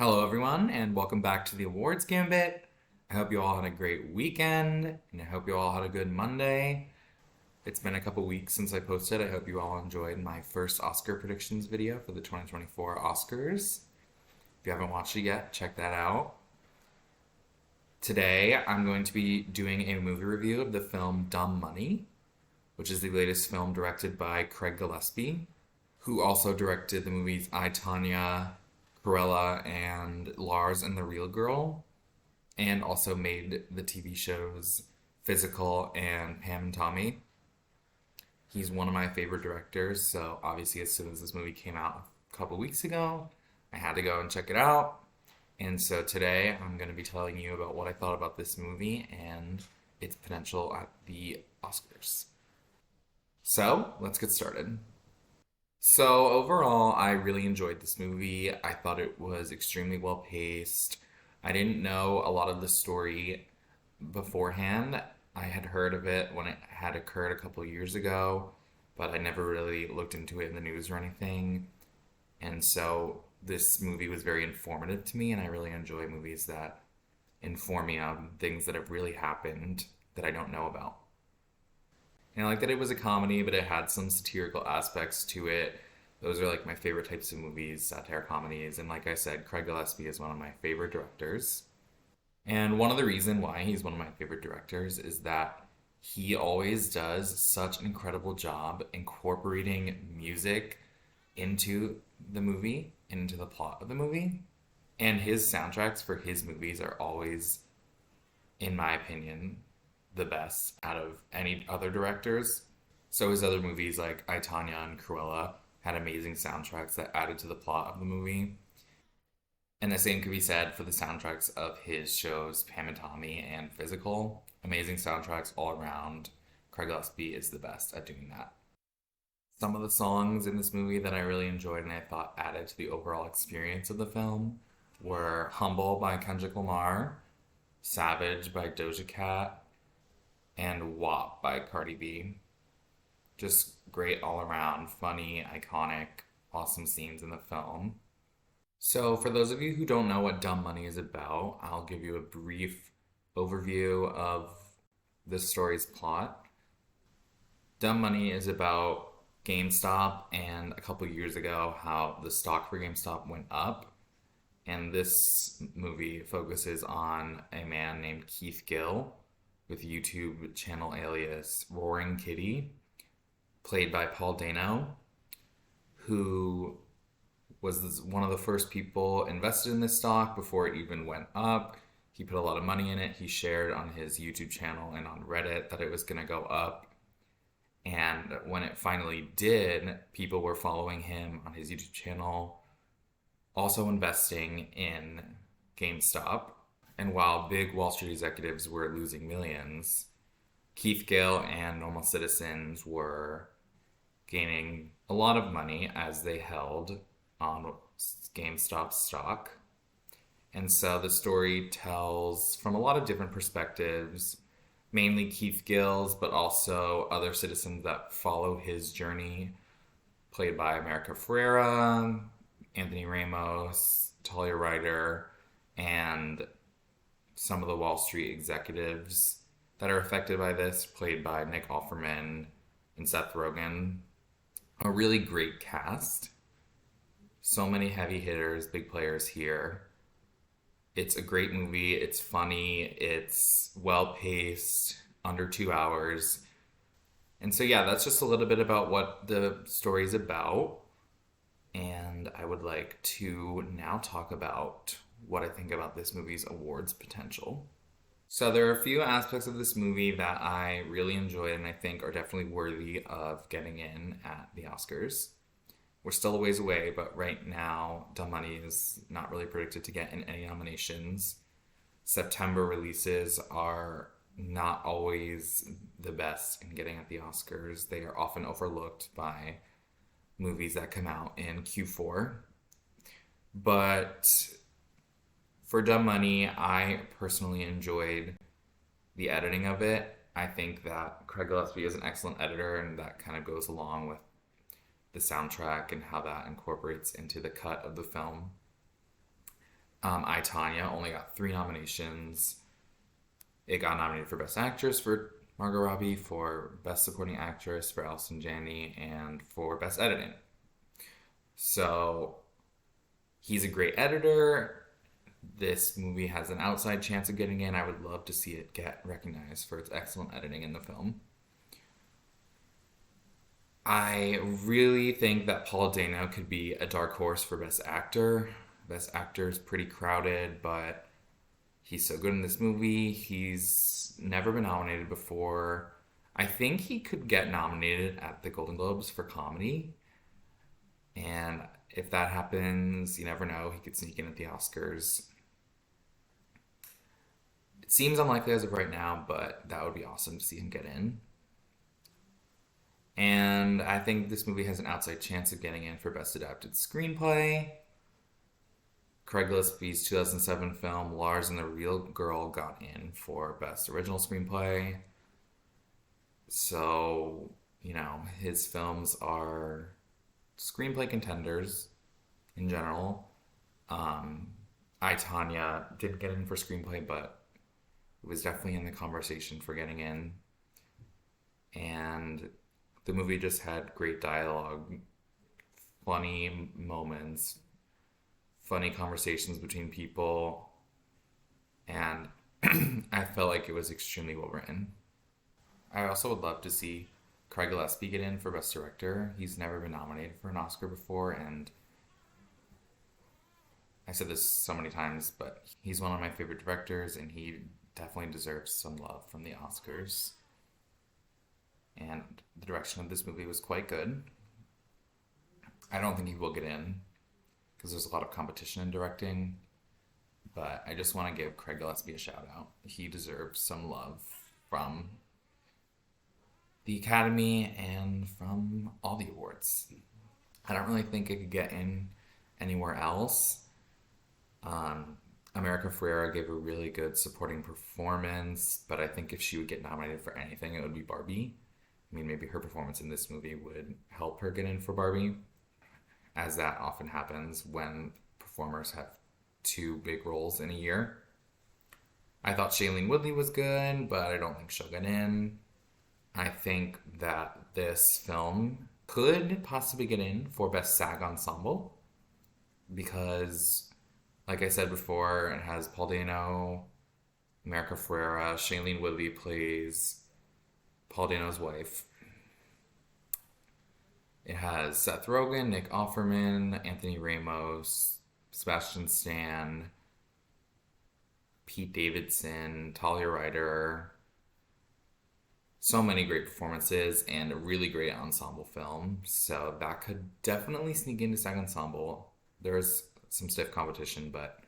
Hello, everyone, and welcome back to the Awards Gambit. I hope you all had a great weekend, and I hope you all had a good Monday. It's been a couple weeks since I posted. I hope you all enjoyed my first Oscar predictions video for the 2024 Oscars. If you haven't watched it yet, check that out. Today, I'm going to be doing a movie review of the film Dumb Money, which is the latest film directed by Craig Gillespie, who also directed the movies I, Tonya, Cruella, and Lars and the Real Girl, and also made the TV shows Physical and Pam and Tommy. He's one of my favorite directors, so obviously as soon as this movie came out a couple weeks ago, I had to go and check it out. And so today I'm going to be telling you about what I thought about this movie and its potential at the Oscars. So, let's get started. So, overall, I really enjoyed this movie. I thought it was extremely well paced. I didn't know a lot of the story beforehand. I had heard of it when it had occurred a couple years ago, but I never really looked into it in the news or anything. And so, this movie was very informative to me, and I really enjoy movies that inform me on things that have really happened that I don't know about. And I like that it was a comedy, but it had some satirical aspects to it. Those are like my favorite types of movies, satire comedies. And like I said, Craig Gillespie is one of my favorite directors. And one of the reasons why he's one of my favorite directors is that he always does such an incredible job incorporating music into the movie, into the plot of the movie. And his soundtracks for his movies are always, in my opinion, the best out of any other directors. So his other movies like I, Tonya and Cruella had amazing soundtracks that added to the plot of the movie. And the same could be said for the soundtracks of his shows Pam and Tommy and Physical. Amazing soundtracks all around. Craig Gillespie is the best at doing that. Some of the songs in this movie that I really enjoyed and I thought added to the overall experience of the film were Humble by Kendrick Lamar, Savage by Doja Cat, and WAP by Cardi B. Just great all around, funny, iconic, awesome scenes in the film. So, for those of you who don't know what Dumb Money is about, I'll give you a brief overview of the story's plot. Dumb Money is about GameStop and a couple years ago how the stock for GameStop went up. And this movie focuses on a man named Keith Gill with YouTube channel alias Roaring Kitty, played by Paul Dano, who was one of the first people invested in this stock before it even went up. He put a lot of money in it. He shared on his YouTube channel and on Reddit that it was going to go up. And when it finally did, people were following him on his YouTube channel, also investing in GameStop. And while big Wall Street executives were losing millions, Keith Gill and normal citizens were gaining a lot of money as they held on GameStop stock. And so the story tells from a lot of different perspectives, mainly Keith Gill's, but also other citizens that follow his journey, played by America Ferrera, Anthony Ramos, Talia Ryder, and some of the Wall Street executives that are affected by this, played by Nick Offerman and Seth Rogen. A really great cast. So many heavy hitters, big players here. It's a great movie. It's funny. It's well paced, under 2 hours. And so, yeah, that's just a little bit about what the story's about. And I would like to now talk about what I think about this movie's awards potential. So there are a few aspects of this movie that I really enjoyed and I think are definitely worthy of getting in at the Oscars. We're still a ways away, but right now, Dumb Money is not really predicted to get in any nominations. September releases are not always the best in getting at the Oscars. They are often overlooked by movies that come out in Q4. But for Dumb Money, I personally enjoyed the editing of it. I think that Craig Gillespie is an excellent editor, and that kind of goes along with the soundtrack and how that incorporates into the cut of the film. I, Tanya only got 3 nominations. It got nominated for Best Actress for Margot Robbie, for Best Supporting Actress for Allison Janney, and for Best Editing. So he's a great editor. This movie has an outside chance of getting in. I would love to see it get recognized for its excellent editing in the film. I really think that Paul Dano could be a dark horse for Best Actor. Best Actor is pretty crowded, but he's so good in this movie. He's never been nominated before. I think he could get nominated at the Golden Globes for comedy. And if that happens, you never know. He could sneak in at the Oscars. It seems unlikely as of right now, but that would be awesome to see him get in. And I think this movie has an outside chance of getting in for Best Adapted Screenplay. Craig Gillespie's 2007 film Lars and the Real Girl got in for Best Original Screenplay. So, his films are screenplay contenders in general. I, Tanya didn't get in for screenplay, but it was definitely in the conversation for getting in. And the movie just had great dialogue, funny moments, funny conversations between people, and I felt like it was extremely well written. I also would love to see Craig Gillespie get in for Best Director. He's never been nominated for an Oscar before, and I said this so many times, but he's one of my favorite directors, and he definitely deserves some love from the Oscars. And the direction of this movie was quite good. I don't think he will get in because there's a lot of competition in directing, but I just want to give Craig Gillespie a shout out. He deserves some love from the Academy and from all the awards. I don't really think it could get in anywhere else. America Ferrera gave a really good supporting performance, but I think if she would get nominated for anything, it would be Barbie. I mean, maybe her performance in this movie would help her get in for Barbie, as that often happens when performers have 2 big roles in a year. I thought Shailene Woodley was good, but I don't think she'll get in. I think that this film could possibly get in for Best SAG Ensemble because, like I said before, it has Paul Dano, America Ferrera, Shailene Woodley plays Paul Dano's wife. It has Seth Rogen, Nick Offerman, Anthony Ramos, Sebastian Stan, Pete Davidson, Talia Ryder. So many great performances and a really great ensemble film. So that could definitely sneak into SAG Ensemble. There's some stiff competition, but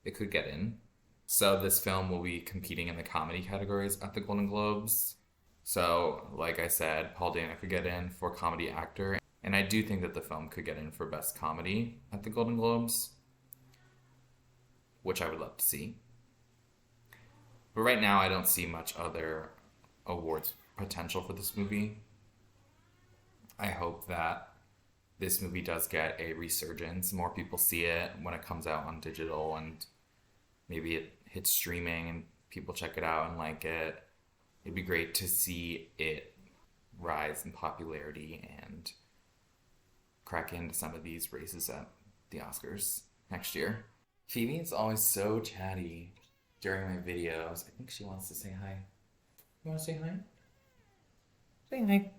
it could get in. So this film will be competing in the comedy categories at the Golden Globes. So, like I said, Paul Dano could get in for comedy actor. And I do think that the film could get in for best comedy at the Golden Globes, which I would love to see. But right now, I don't see much other awards potential for this movie. I hope that this movie does get a resurgence. More people see it when it comes out on digital, and maybe it hits streaming and people check it out and like it. It'd be great to see it rise in popularity and crack into some of these races at the Oscars next year. Phoebe is always so chatty during my videos. I think she wants to say hi. You want to say hi? Say hi.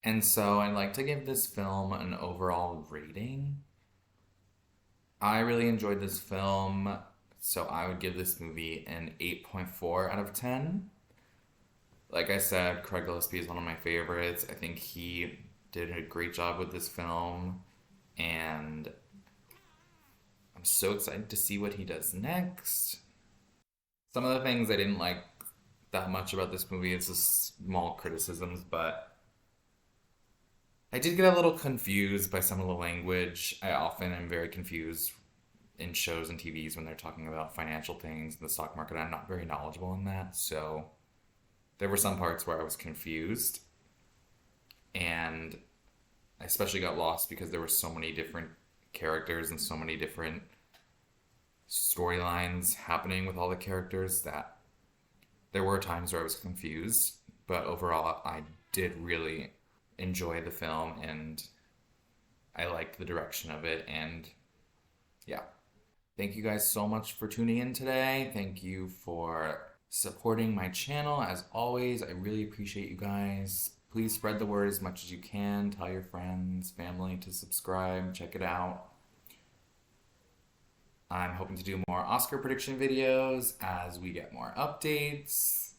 And so I'd like to give this film an overall rating. I really enjoyed this film, so I would give this movie an 8.4 out of 10. Like I said, Craig Gillespie is one of my favorites. I think he did a great job with this film, and I'm so excited to see what he does next. Some of the things I didn't like that much about this movie, it's just small criticisms, but I did get a little confused by some of the language. I often am very confused in shows and TVs when they're talking about financial things in the stock market. I'm not very knowledgeable in that, so there were some parts where I was confused. And I especially got lost because there were so many different characters and so many different storylines happening with all the characters that there were times where I was confused. But overall, I did really enjoy the film and I liked the direction of it. And yeah, thank you guys so much for tuning in today. Thank you for supporting my channel. As always, I really appreciate you guys. Please spread the word as much as you can. Tell your friends, family to subscribe, check it out. I'm hoping to do more Oscar prediction videos as we get more updates.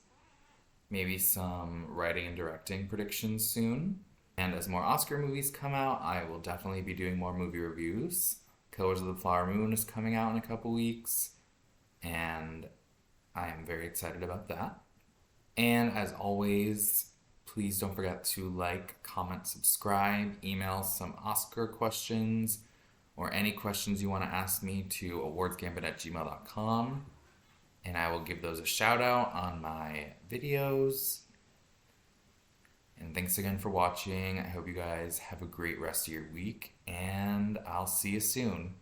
Maybe some writing and directing predictions soon. And as more Oscar movies come out, I will definitely be doing more movie reviews. Killers of the Flower Moon is coming out in a couple weeks, and I am very excited about that. And as always, please don't forget to like, comment, subscribe, email some Oscar questions, or any questions you want to ask me to awardsgambit@gmail.com, and I will give those a shout out on my videos. And thanks again for watching. I hope you guys have a great rest of your week, and I'll see you soon.